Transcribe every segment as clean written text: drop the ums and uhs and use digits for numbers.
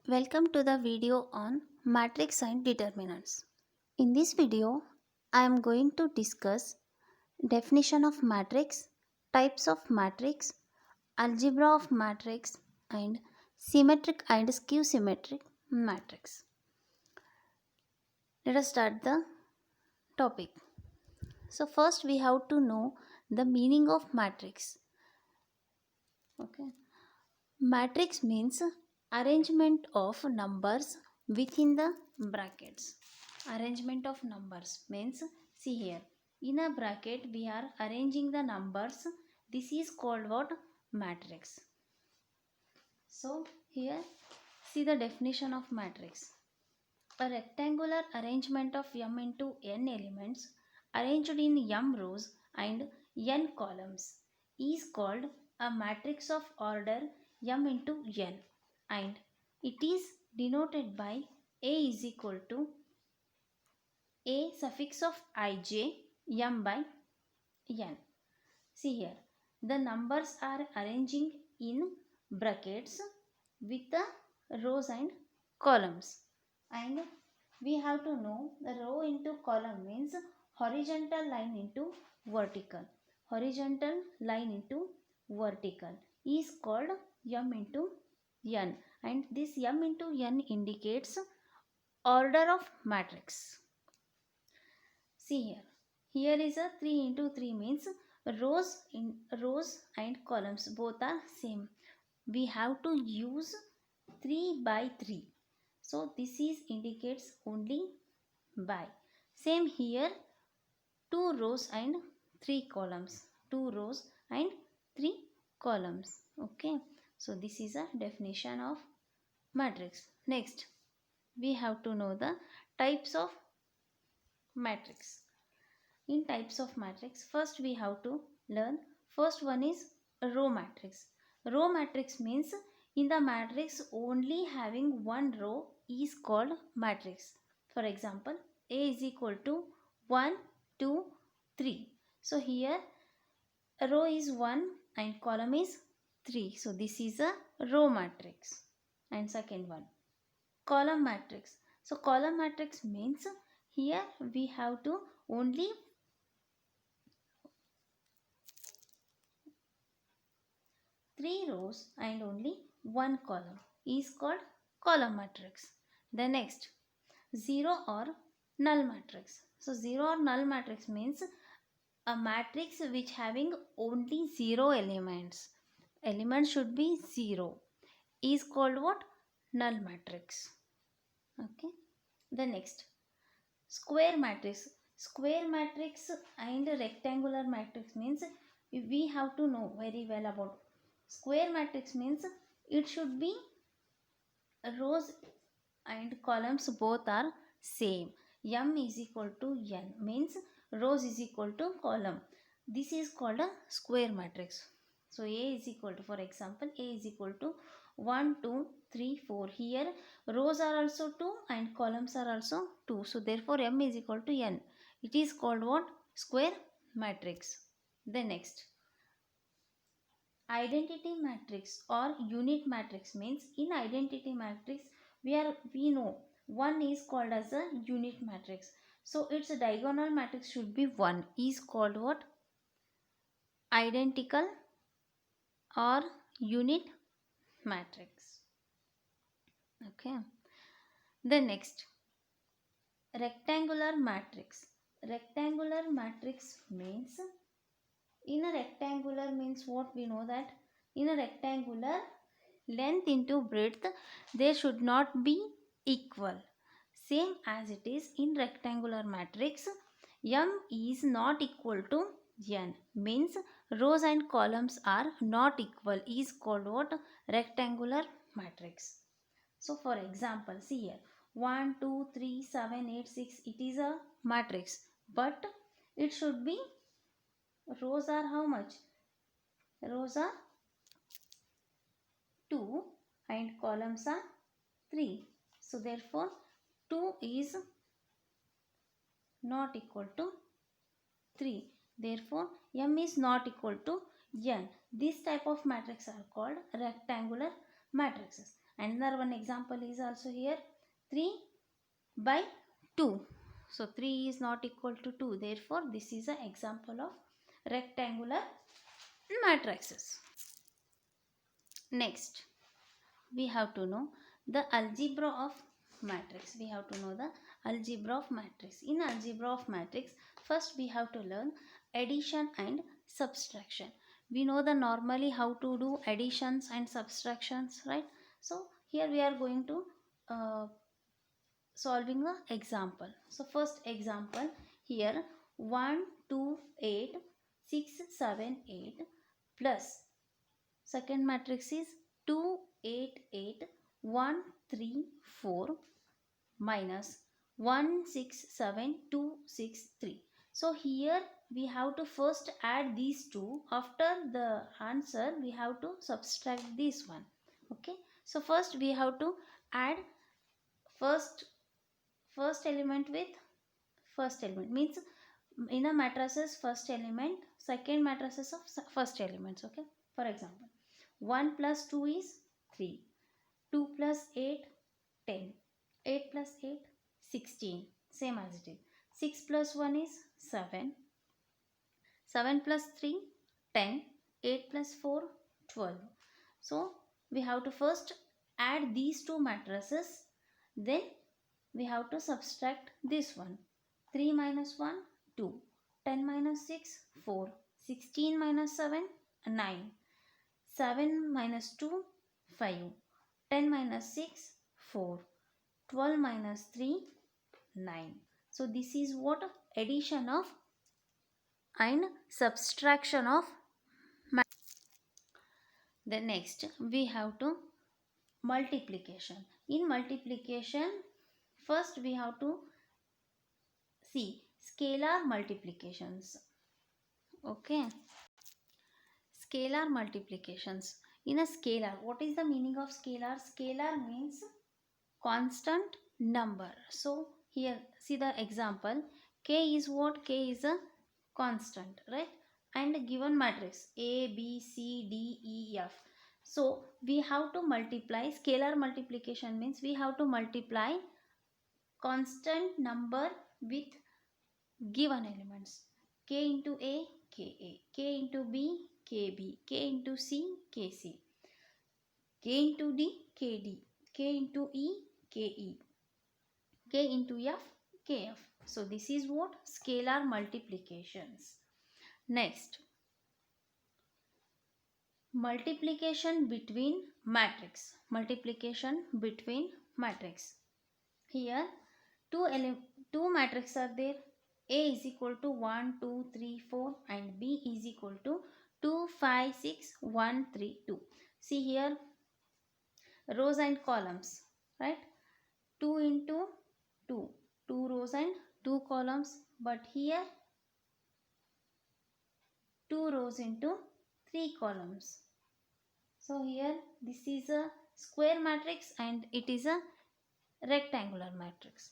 Welcome to the video on matrix and determinants. In this video, I am going to discuss definition of matrix, types of matrix, algebra of matrix and symmetric and skew symmetric matrix. Let us start the topic. So first we have to know the meaning of matrix. Okay. Matrix means arrangement of numbers within the brackets. Arrangement of numbers means, see here, in a bracket we are arranging the numbers. This is called what? Matrix. So here see the definition of matrix. A rectangular arrangement of m into n elements arranged in m rows and n columns is called a matrix of order m into n, and it is denoted by A is equal to A suffix of ij m by n. See here, the numbers are arranging in brackets with the rows and columns, and we have to know the row into column means horizontal line into vertical. Horizontal line into vertical is called m into n, and this m into n indicates order of matrix. See here, here is a 3 into 3 means rows and columns both are same. We have to use 3 by 3. So this is indicates only by. Same here, 2 rows and 3 columns. 2 rows and 3 columns. Okay. So this is a definition of matrix. Next, we have to know the types of matrix. In types of matrix, first we have to learn. First one is row matrix. Row matrix means in the matrix only having one row is called matrix. For example, A is equal to 1 2 3. So here a row is 1 and column is 3, so this is a row matrix. And second one, column matrix. So column matrix means here we have to only 3 rows and only 1 column is called column matrix. The next, zero or null matrix. So zero or null matrix means a matrix which having only 0 elements. Element should be 0 is called what? Null matrix. Okay. The next, square matrix. Square matrix and rectangular matrix means we have to know very well about. Square matrix means it should be rows and columns both are same. M is equal to n means rows is equal to column. This is called a square matrix. So A is equal to, for example, A is equal to 1 2 3 4. Here rows are also 2 and columns are also 2. So therefore M is equal to n. It is called what? Square matrix. The next, identity matrix or unit matrix means in identity matrix we know one is called as a unit matrix. So its diagonal matrix should be 1 is called what? Identical or unit matrix. Okay. The next, rectangular matrix. Rectangular matrix means in a rectangular means what we know that in a rectangular length into breadth they should not be equal, same as it is in rectangular matrix. M is not equal to n means rows and columns are not equal is called what? Rectangular matrix. So for example, see here, 1 2 3 7 8 6, it is a matrix, but it should be, rows are how much? Rows are 2 and columns are 3. So therefore 2 is not equal to 3. Therefore M is not equal to n. This type of matrix are called rectangular matrices. Another one example is also here 3 by 2. So 3 is not equal to 2. Therefore, this is an example of rectangular matrices. Next, we have to know the algebra of matrix. We have to know the algebra of matrix. In algebra of matrix, first we have to learn addition and subtraction. We know the normally how to do additions and subtractions, right? So here we are going to solving the example. So first example here 1 2 8 6 7 8 plus second matrix is 2 8 8 1 3 4 minus 1 6 7 2 6 3. So here we have to first add these two. After the answer we have to subtract this one. Okay, so first we have to add first element with first element, means in a matrices first element second matrices of first elements. Okay, for example 1 plus 2 is 3, 2 plus 8 10, 8 plus 8 16, same as it is. 6 plus 1 is 7, 7 plus 3 10, 8 plus 4 12. So we have to first add these two matrices, then we have to subtract this one. 3 minus 1 2, 10 minus 6 4, 16 minus 7 9, 7 minus 2 5, 10 minus 6 4, 12 minus 3 9. So this is what addition of and subtraction of. Then next we have to multiplication. In multiplication first we have to see scalar multiplications. Okay, scalar multiplications. In a scalar, what is the meaning of scalar? Scalar means constant number. So here see the example, k is what? K is a constant, right? And given matrix a b c d e f. So we have to multiply. Scalar multiplication means we have to multiply constant number with given elements. K into a ka, k into b kb, k into c kc, k into d kd, k into e ke, k into f kf. So this is what scalar multiplications. Next, multiplication between matrix. Multiplication between matrix. Here two matrices are there. A is equal to 1 2 3 4 and B is equal to 2 5 6 1 3 2. See here rows and columns, right? 2 into 2, 2 rows and 2 columns, but here 2 rows into 3 columns. So here this is a square matrix and it is a rectangular matrix.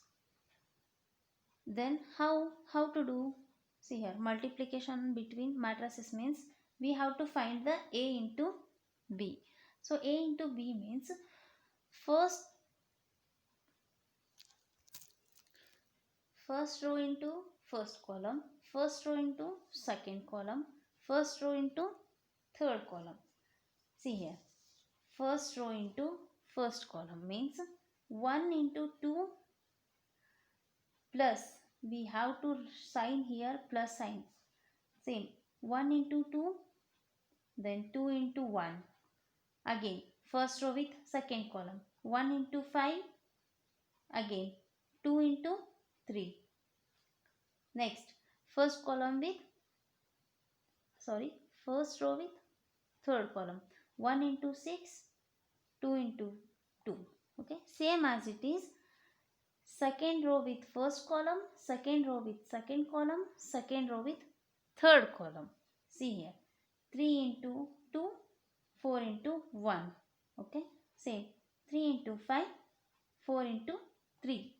Then how to do? See here multiplication between matrices means we have to find the A into B. So A into B means first row into first column, first row into second column, first row into third column. See here first row into first column means 1 into 2 plus, we have to sign here plus sign, same 1 into 2, then 2 into 1, again first row with second column 1 into 5, again 2 into 3, next first column with first row with third column 1 into 6, 2 into 2. Okay, same as it is second row with first column, second row with second column, second row with third column. See here 3 into 2, 4 into 1. Okay, same 3 into 5, 4 into 3,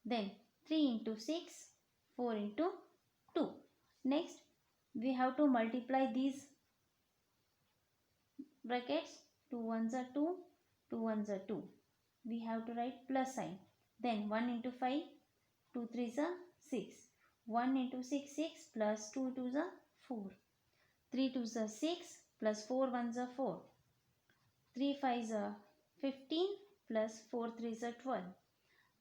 then 3 into 6, 4 into 2. Next we have to multiply these brackets. 2 ones are 2, 2 ones are 2. We have to write plus sign. Then 1 into 5, 2 3s are 6. 1 into 6, 6 plus 2 2s are 4. 3 2s are 6 plus 4 ones are 4. 3 5s are 15 plus 4 3s are 12.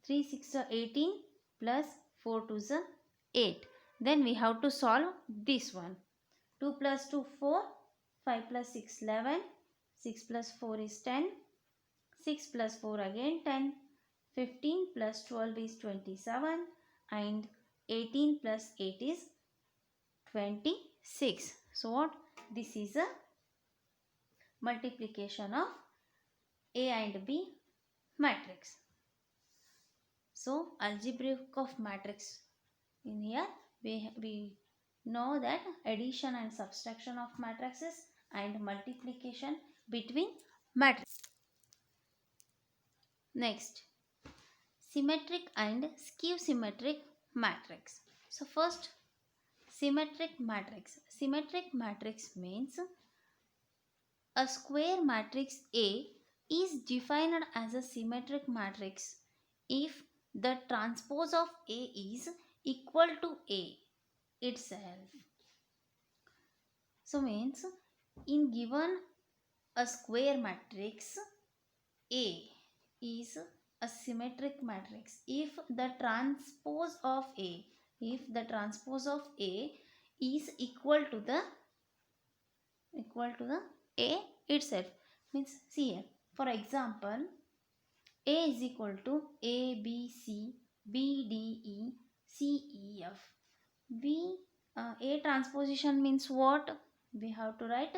3 6 are 18 plus 4 2s are 8. Then we have to solve this one. 2 plus 2 4, 5 plus 6 11, 6 plus 4 is 10, 6 plus 4 again 10, 15 plus 12 is 27 and 18 plus 8 is 26. So what? This is a multiplication of A and B matrix. So algebraic of matrix, in here we know that addition and subtraction of matrices and multiplication between matrices. Next, symmetric and skew symmetric matrix. So first, symmetric matrix. Symmetric matrix means a square matrix A is defined as a symmetric matrix if the transpose of A is equal to A itself. So means in given a square matrix, A is a symmetric matrix if the transpose of A is equal to the A itself. Means see here, for example, A is equal to A B C B D E C E F. A transposition means what? We have to write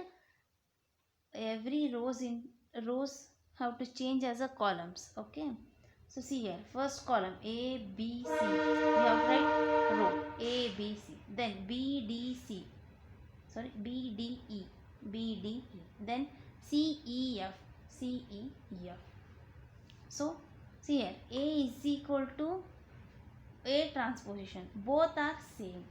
every rows have to change as a columns. Okay, so see here, first column A B C, we have to write row A B C, then B D C, sorry B D E, then C E F, so see here, A is equal to A transposition, both are same.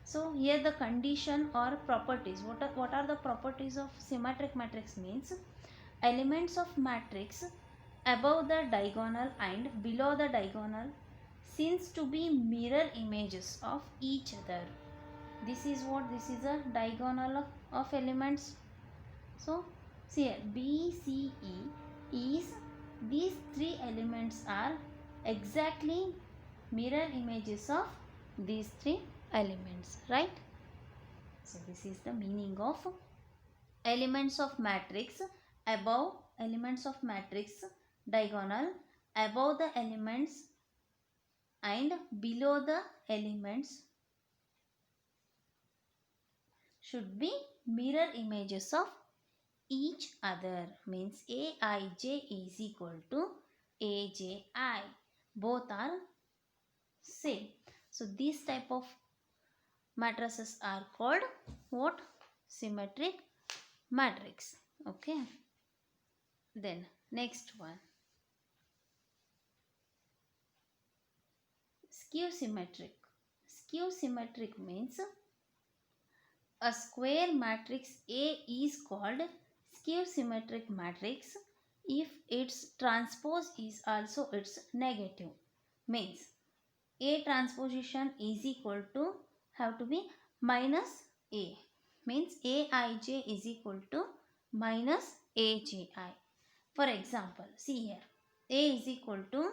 So here the condition or properties, what are the properties of symmetric matrix means elements of matrix above the diagonal and below the diagonal seems to be mirror images of each other. This is what? This is a diagonal of elements. So see here, B, C, E is, these three elements are exactly mirror images of these three elements, right? So this is the meaning of elements of matrix above, elements of matrix diagonal above the elements and below the elements should be mirror images of each other. Means Aij is equal to Aji. Both are same. So this type of matrices are called what? Symmetric matrix. Okay. Then next one, skew symmetric. Skew symmetric means a square matrix A is called skew symmetric matrix if its transpose is also its negative. Means A transposition is equal to, have to be minus A. Means Aij is equal to minus Aji. For example, see here, A is equal to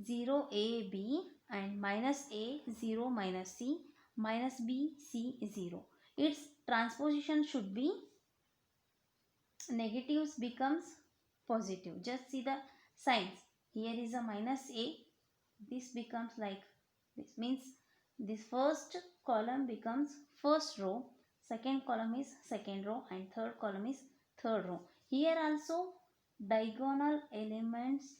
0 AB and minus A 0 minus C minus B C 0. Its transposition should be negatives becomes positive. Just see the signs. Here is a minus A. This becomes like this. Means this first column becomes first row, second column is second row and third column is third row. Here also diagonal elements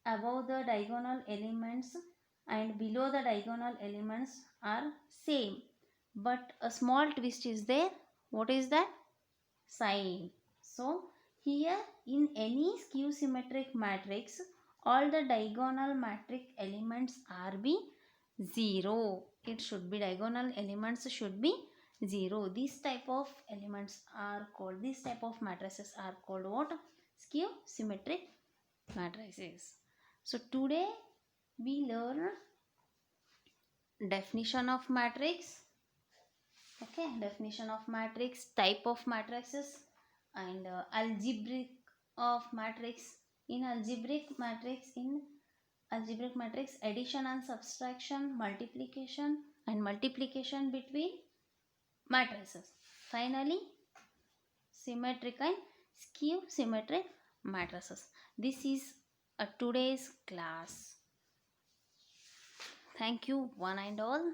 above the diagonal elements and below the diagonal elements are same, but a small twist is there. What is that? Sign. So here in any skew symmetric matrix, all the diagonal matrix elements are be 0. It should be, diagonal elements should be 0. This type of elements are called, this type of matrices are called what? skew symmetric matrices. So today we learn definition of matrix, okay, definition of matrix, type of matrices, and algebraic of matrix. In algebraic matrix, addition and subtraction, multiplication and multiplication between matrices. Finally, symmetric and skew symmetric matrices. This is a today's class. Thank you one and all.